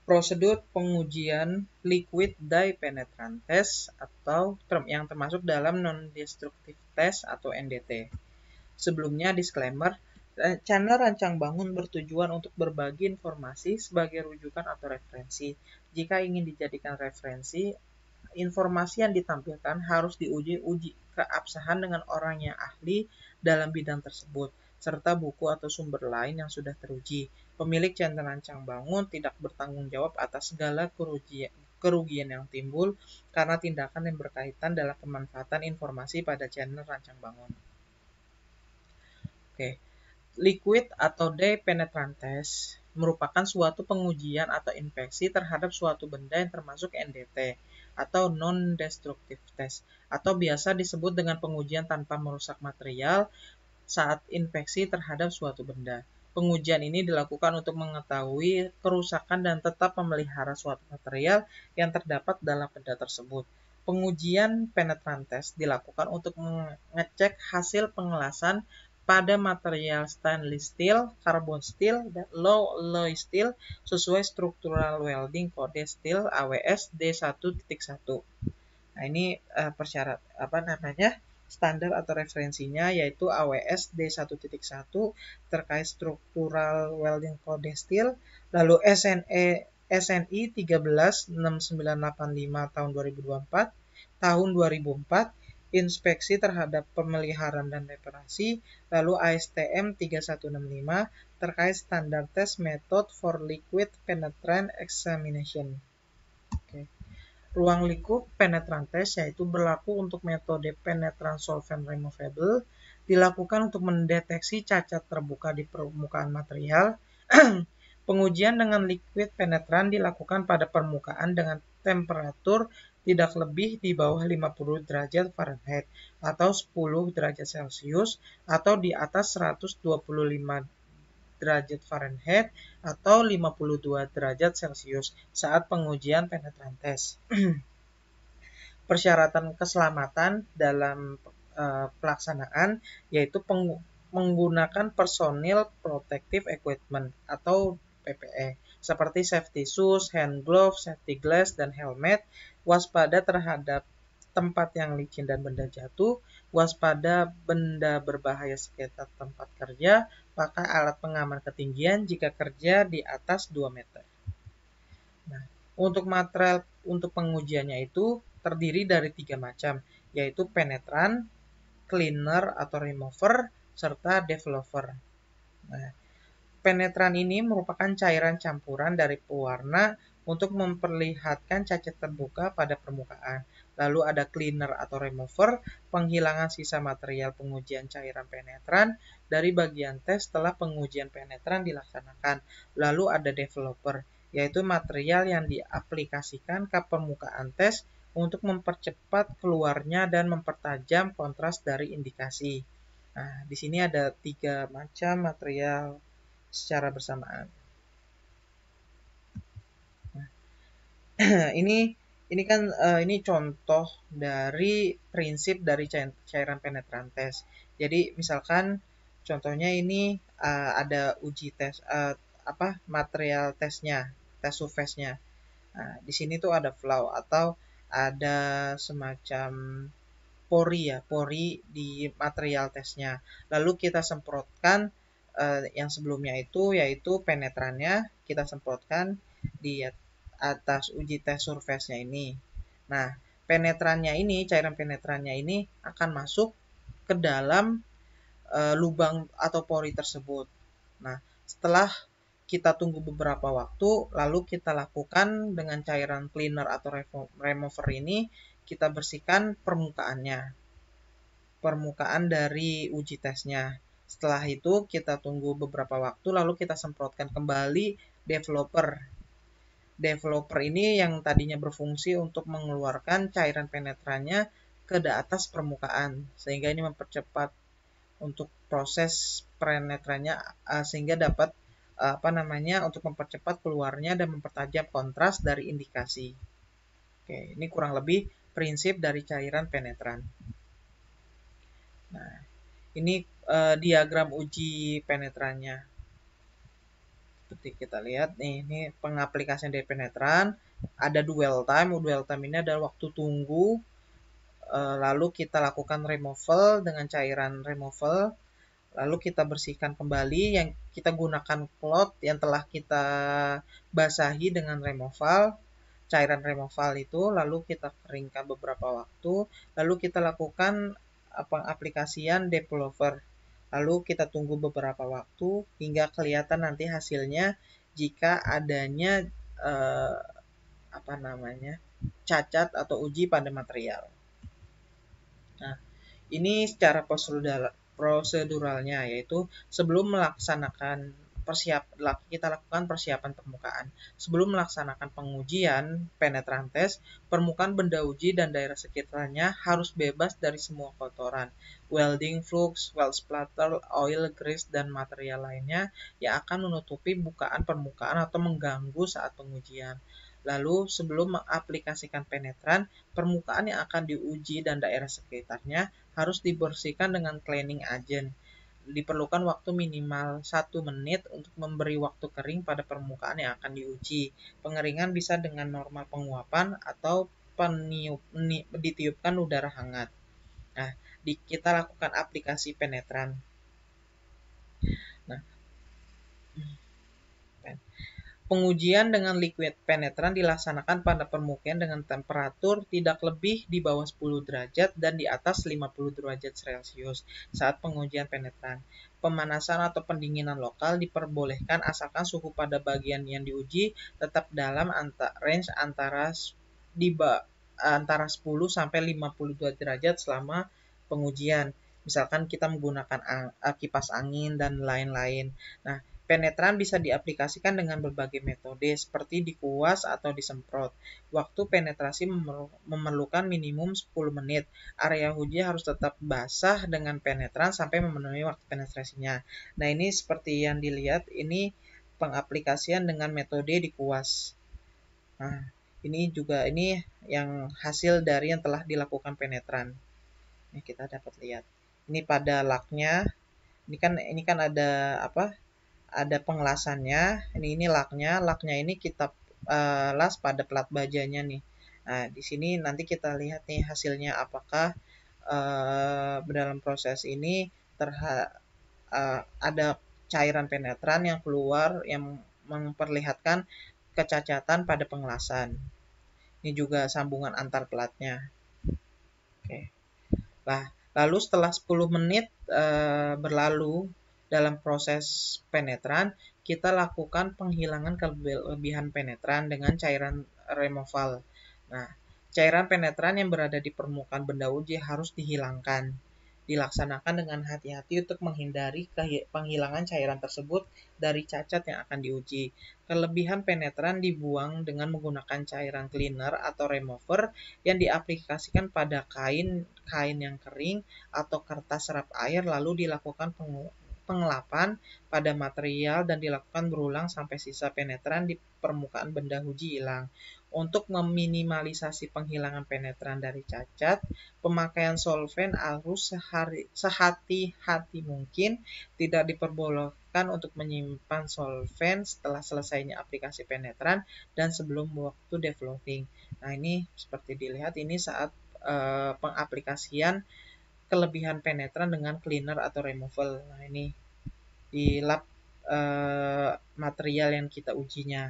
Prosedur pengujian liquid dye penetrant test atau yang termasuk dalam non-destructive test atau NDT. Sebelumnya disclaimer, channel Rancang Bangun bertujuan untuk berbagi informasi sebagai rujukan atau referensi. Jika ingin dijadikan referensi, informasi yang ditampilkan harus diuji keabsahan dengan orang yang ahli dalam bidang tersebut, serta buku atau sumber lain yang sudah teruji. Pemilik channel Rancang Bangun tidak bertanggung jawab atas segala kerugian yang timbul karena tindakan yang berkaitan dalam pemanfaatan informasi pada channel Rancang Bangun. Oke. Liquid atau dye penetrant test merupakan suatu pengujian atau inspeksi terhadap suatu benda yang termasuk NDT atau non-destructive test atau biasa disebut dengan pengujian tanpa merusak material saat inspeksi terhadap suatu benda. Pengujian ini dilakukan untuk mengetahui kerusakan dan tetap memelihara suatu material yang terdapat dalam benda tersebut. Pengujian penetrant test dilakukan untuk mengecek hasil pengelasan pada material stainless steel, carbon steel, dan low alloy steel sesuai Structural Welding Code Steel AWS D1.1. Nah, ini standar atau referensinya yaitu AWS D1.1 terkait Structural Welding Code Steel, lalu SNI 136985 tahun 2024, tahun 2004 inspeksi terhadap pemeliharaan dan reparasi, lalu ASTM 3165 terkait standar test method for liquid penetrant examination. Oke. Ruang lingkup penetrant test yaitu berlaku untuk metode penetrant solvent removable, dilakukan untuk mendeteksi cacat terbuka di permukaan material. Pengujian dengan liquid penetrant dilakukan pada permukaan dengan temperatur tidak lebih di bawah 50 derajat Fahrenheit atau 10 derajat Celcius atau di atas 125 derajat Fahrenheit atau 52 derajat Celcius saat pengujian penetrant test. Persyaratan keselamatan dalam pelaksanaan yaitu menggunakan personil protective equipment atau PPE seperti safety shoes, hand gloves, safety glass, dan helmet, waspada terhadap tempat yang licin dan benda jatuh, waspada benda berbahaya sekitar tempat kerja, pakai alat pengaman ketinggian jika kerja di atas 2 meter. Nah, untuk material untuk pengujiannya itu terdiri dari 3 macam, yaitu penetrant, cleaner atau remover, serta developer. Nah, penetran ini merupakan cairan campuran dari pewarna untuk memperlihatkan cacat terbuka pada permukaan. Lalu ada cleaner atau remover, penghilangan sisa material pengujian cairan penetran dari bagian tes setelah pengujian penetran dilaksanakan. Lalu ada developer, yaitu material yang diaplikasikan ke permukaan tes untuk mempercepat keluarnya dan mempertajam kontras dari indikasi. Nah, di sini ada 3 macam material secara bersamaan. Nah, ini contoh dari prinsip dari cairan penetran tes. Jadi misalkan contohnya ini ada uji tes material tesnya, tes surface-nya. Nah, di sini tuh ada flow atau ada semacam pori di material tesnya. Lalu kita semprotkan yang sebelumnya itu yaitu penetrannya kita semprotkan di atas uji tes surface-nya ini. Nah, penetrannya ini, cairan penetrannya ini akan masuk ke dalam lubang atau pori tersebut. Nah, setelah kita tunggu beberapa waktu, lalu kita lakukan dengan cairan cleaner atau remover ini, kita bersihkan permukaan dari uji tesnya. Setelah itu kita tunggu beberapa waktu, lalu kita semprotkan kembali developer. Developer ini yang tadinya berfungsi untuk mengeluarkan cairan penetrannya ke atas permukaan, sehingga ini mempercepat untuk proses penetrannya sehingga dapat untuk mempercepat keluarnya dan mempertajam kontras dari indikasi. Oke, ini kurang lebih prinsip dari cairan penetran. Nah, ini diagram uji penetrannya. Seperti kita lihat nih, ini pengaplikasian dari penetran. Ada dwell time. Dwell time ini adalah waktu tunggu. Lalu kita lakukan removal dengan cairan removal. Lalu kita bersihkan kembali, yang kita gunakan cloth yang telah kita basahi dengan removal, cairan removal itu, lalu kita keringkan beberapa waktu, lalu kita lakukan pengaplikasian developer. Lalu kita tunggu beberapa waktu hingga kelihatan nanti hasilnya jika adanya cacat atau uji pada material. Nah, ini secara proseduralnya, yaitu sebelum melaksanakan kita lakukan persiapan permukaan. Sebelum melaksanakan pengujian penetran test, permukaan benda uji dan daerah sekitarnya harus bebas dari semua kotoran, welding flux, weld splatter, oil, grease, dan material lainnya yang akan menutupi bukaan permukaan atau mengganggu saat pengujian. Lalu sebelum mengaplikasikan penetran, permukaan yang akan diuji dan daerah sekitarnya harus dibersihkan dengan cleaning agent. Diperlukan waktu minimal 1 menit untuk memberi waktu kering pada permukaan yang akan diuji. Pengeringan bisa dengan normal penguapan atau ditiupkan udara hangat. Nah, kita lakukan aplikasi penetran. Nah, pengujian dengan liquid penetran dilaksanakan pada permukaan dengan temperatur tidak lebih di bawah 10 derajat dan di atas 50 derajat Celcius saat pengujian penetran. Pemanasan atau pendinginan lokal diperbolehkan asalkan suhu pada bagian yang diuji tetap dalam range antara 10 sampai 52 derajat selama pengujian. Misalkan kita menggunakan kipas angin dan lain-lain. Nah, penetran bisa diaplikasikan dengan berbagai metode seperti dikuas atau disemprot. Waktu penetrasi memerlukan minimum 10 menit. Area uji harus tetap basah dengan penetran sampai memenuhi waktu penetrasinya. Nah, ini seperti yang dilihat, ini pengaplikasian dengan metode dikuas. Nah, ini yang hasil dari yang telah dilakukan penetran. Ini kita dapat lihat. Ini pada laknya. Ini kan ada ada pengelasannya. Ini laknya. Laknya ini kita las pada plat bajanya nih. Nah, di sini nanti kita lihat nih hasilnya apakah dalam proses ini ada cairan penetran yang keluar yang memperlihatkan kecacatan pada pengelasan. Ini juga sambungan antar platnya. Oke. Nah, lalu setelah 10 menit berlalu dalam proses penetran, kita lakukan penghilangan kelebihan penetran dengan cairan removal. Nah, cairan penetran yang berada di permukaan benda uji harus dihilangkan. Dilaksanakan dengan hati-hati untuk menghindari penghilangan cairan tersebut dari cacat yang akan diuji. Kelebihan penetran dibuang dengan menggunakan cairan cleaner atau remover yang diaplikasikan pada kain yang kering atau kertas serap air, lalu dilakukan pengelapan pada material dan dilakukan berulang sampai sisa penetran di permukaan benda uji hilang. Untuk meminimalisasi penghilangan penetran dari cacat, pemakaian solvent harus sehati-hati mungkin. Tidak diperbolehkan untuk menyimpan solvent setelah selesainya aplikasi penetran dan sebelum waktu developing. Nah, ini seperti dilihat, ini saat pengaplikasian kelebihan penetran dengan cleaner atau removal. Nah, ini di lab material yang kita ujinya.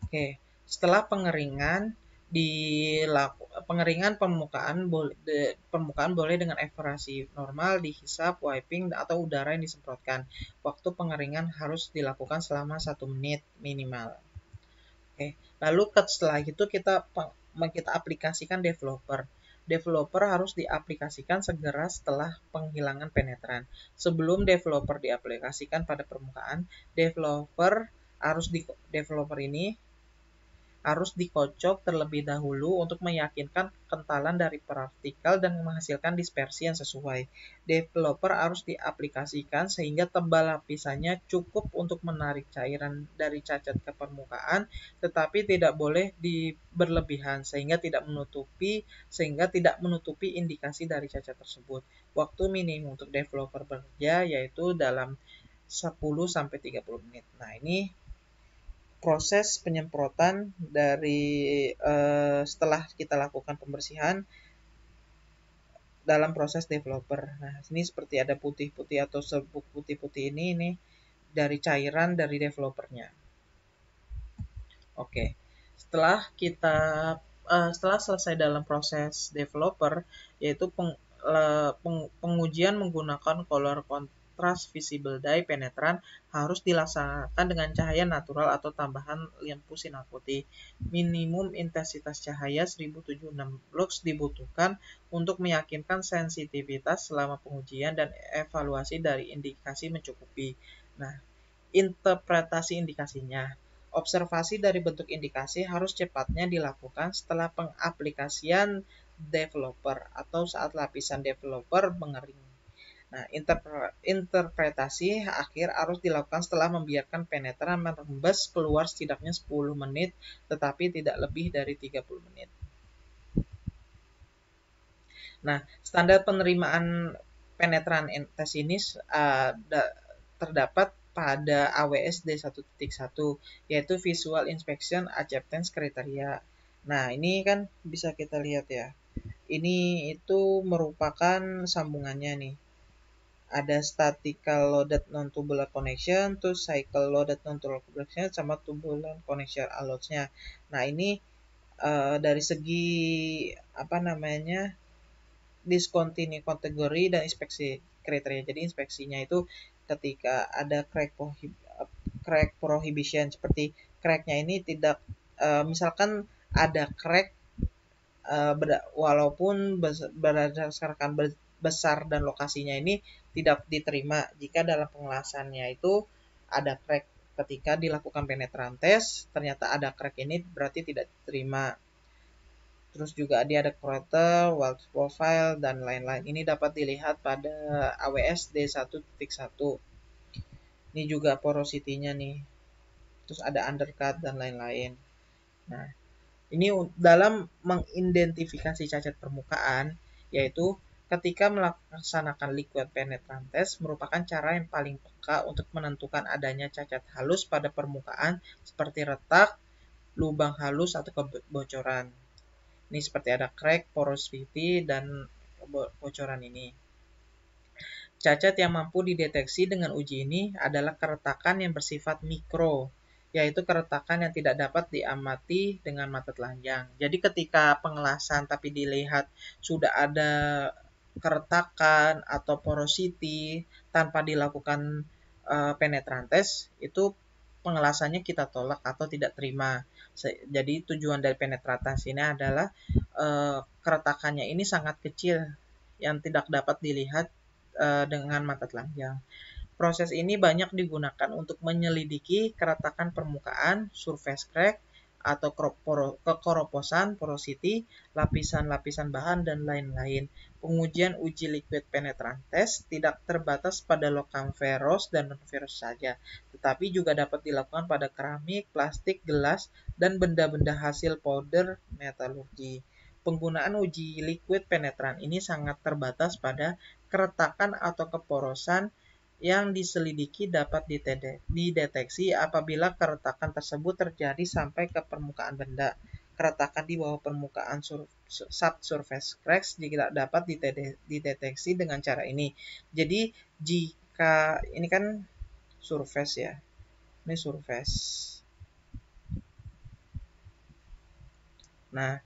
Oke, setelah pengeringan permukaan boleh dengan aerasi normal, dihisap, wiping, atau udara yang disemprotkan. Waktu pengeringan harus dilakukan selama 1 menit minimal. Oke, lalu setelah itu kita aplikasikan developer. Developer harus diaplikasikan segera setelah penghilangan penetran. Sebelum developer diaplikasikan pada permukaan, developer ini harus dikocok terlebih dahulu untuk meyakinkan kekentalan dari partikel dan menghasilkan dispersi yang sesuai. Developer harus diaplikasikan sehingga tebal lapisannya cukup untuk menarik cairan dari cacat ke permukaan, tetapi tidak boleh berlebihan sehingga tidak menutupi indikasi dari cacat tersebut. Waktu minimum untuk developer bekerja yaitu dalam 10-30 menit. Nah, ini proses penyemprotan dari setelah kita lakukan pembersihan dalam proses developer. Nah, ini seperti ada putih-putih atau serbuk putih-putih ini dari cairan dari developernya. Oke, setelah selesai dalam proses developer, yaitu pengujian menggunakan color contrast visible dye penetran harus dilaksanakan dengan cahaya natural atau tambahan lampu sinar putih. Minimum intensitas cahaya 1076 lux dibutuhkan untuk meyakinkan sensitivitas selama pengujian dan evaluasi dari indikasi mencukupi. Nah, interpretasi indikasinya. Observasi dari bentuk indikasi harus cepatnya dilakukan setelah pengaplikasian developer atau saat lapisan developer mengering. Nah, interpretasi akhir harus dilakukan setelah membiarkan penetran merembes keluar setidaknya 10 menit, tetapi tidak lebih dari 30 menit. Nah, standar penerimaan penetran tes ini terdapat pada AWS D1.1, yaitu Visual Inspection Acceptance Criteria. Nah, ini kan bisa kita lihat ya. Ini itu merupakan sambungannya nih. Ada statical loaded non-tubular connection, terus cycle loaded non-tubular connection, sama tubular connection allows-nya. Nah, ini dari segi apa namanya, discontinue kategori dan inspeksi kriteria. Jadi inspeksinya itu ketika ada crack prohibition, seperti cracknya ini tidak misalkan ada crack walaupun berdasarkan besar dan lokasinya ini tidak diterima jika dalam pengelasannya itu ada crack. Ketika dilakukan penetran tes ternyata ada crack, ini berarti tidak diterima. Terus juga dia ada quarter, world profile, dan lain-lain. Ini dapat dilihat pada AWS D1.1. Ini juga porosity-nya nih. Terus ada undercut dan lain-lain. Nah, ini dalam mengidentifikasi cacat permukaan, yaitu ketika melaksanakan liquid penetrant test merupakan cara yang paling peka untuk menentukan adanya cacat halus pada permukaan seperti retak, lubang halus, atau kebocoran. Ini seperti ada crack, porosity, dan bocoran ini. Cacat yang mampu dideteksi dengan uji ini adalah keretakan yang bersifat mikro, yaitu keretakan yang tidak dapat diamati dengan mata telanjang. Jadi ketika pengelasan tapi dilihat sudah ada keretakan atau porosity tanpa dilakukan penetran test, itu pengelasannya kita tolak atau tidak terima. Jadi tujuan dari penetrasi ini adalah keretakannya ini sangat kecil yang tidak dapat dilihat dengan mata telanjang. Proses ini banyak digunakan untuk menyelidiki keretakan permukaan, surface crack, atau kekoroposan, porosity, lapisan-lapisan bahan, dan lain-lain. Pengujian uji liquid penetrant test tidak terbatas pada logam ferros dan non-ferros saja, tetapi juga dapat dilakukan pada keramik, plastik, gelas, dan benda-benda hasil powder metalurgi. Penggunaan uji liquid penetrant ini sangat terbatas pada keretakan atau keporosan yang diselidiki dapat dideteksi apabila keretakan tersebut terjadi sampai ke permukaan benda. Keretakan di bawah permukaan subsurface cracks tidak dapat dideteksi dengan cara ini. Jadi jika ini kan surface ya, ini surface. Nah,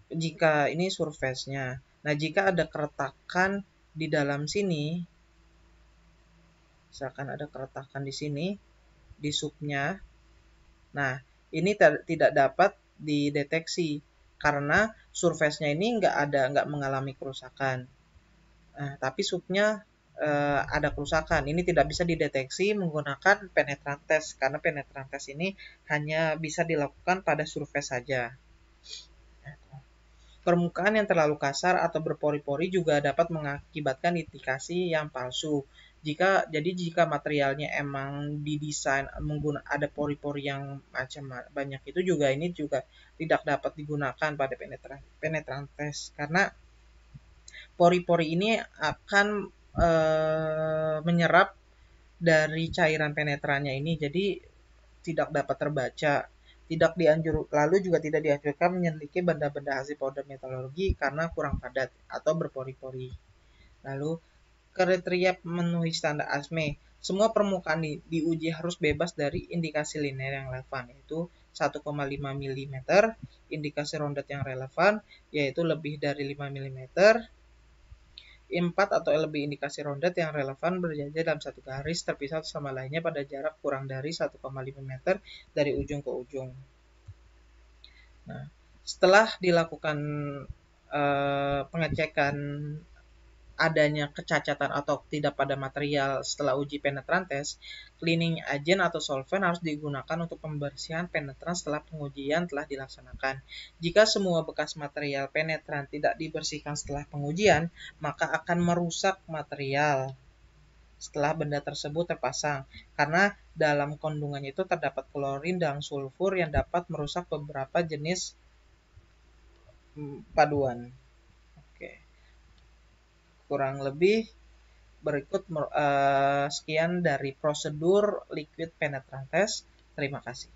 jika ini surface-nya. Nah, jika ada keretakan di dalam sini, misalkan ada keretakan di sini, di subnya, nah ini tidak dapat dideteksi karena surface-nya ini nggak mengalami kerusakan. Nah, tapi subnya ada kerusakan. Ini tidak bisa dideteksi menggunakan penetrant test karena penetrant test ini hanya bisa dilakukan pada surface saja. Permukaan yang terlalu kasar atau berpori-pori juga dapat mengakibatkan indikasi yang palsu. Jika materialnya emang didesain ada pori-pori yang macam banyak, itu juga ini juga tidak dapat digunakan pada penetrant test karena pori-pori ini akan menyerap dari cairan penetrannya ini, jadi tidak dapat terbaca. Lalu juga tidak dianjurkan menyelidiki benda-benda hasil powder metalurgi karena kurang padat atau berpori-pori. Lalu kriteria memenuhi standar ASME. Semua permukaan diuji harus bebas dari indikasi linear yang relevan, yaitu 1,5 mm, indikasi rondet yang relevan, yaitu lebih dari 5 mm, 4 atau lebih indikasi rondet yang relevan berjajar dalam satu garis terpisah sama lainnya pada jarak kurang dari 1,5 meter dari ujung ke ujung. Nah, setelah dilakukan pengecekan adanya kecacatan atau tidak pada material setelah uji penetran test, cleaning agent atau solvent harus digunakan untuk pembersihan penetran setelah pengujian telah dilaksanakan. Jika semua bekas material penetran tidak dibersihkan setelah pengujian, maka akan merusak material setelah benda tersebut terpasang, karena dalam kandungannya itu terdapat klorin dan sulfur yang dapat merusak beberapa jenis paduan. Oke. Kurang lebih berikut sekian dari prosedur liquid penetran test. Terima kasih.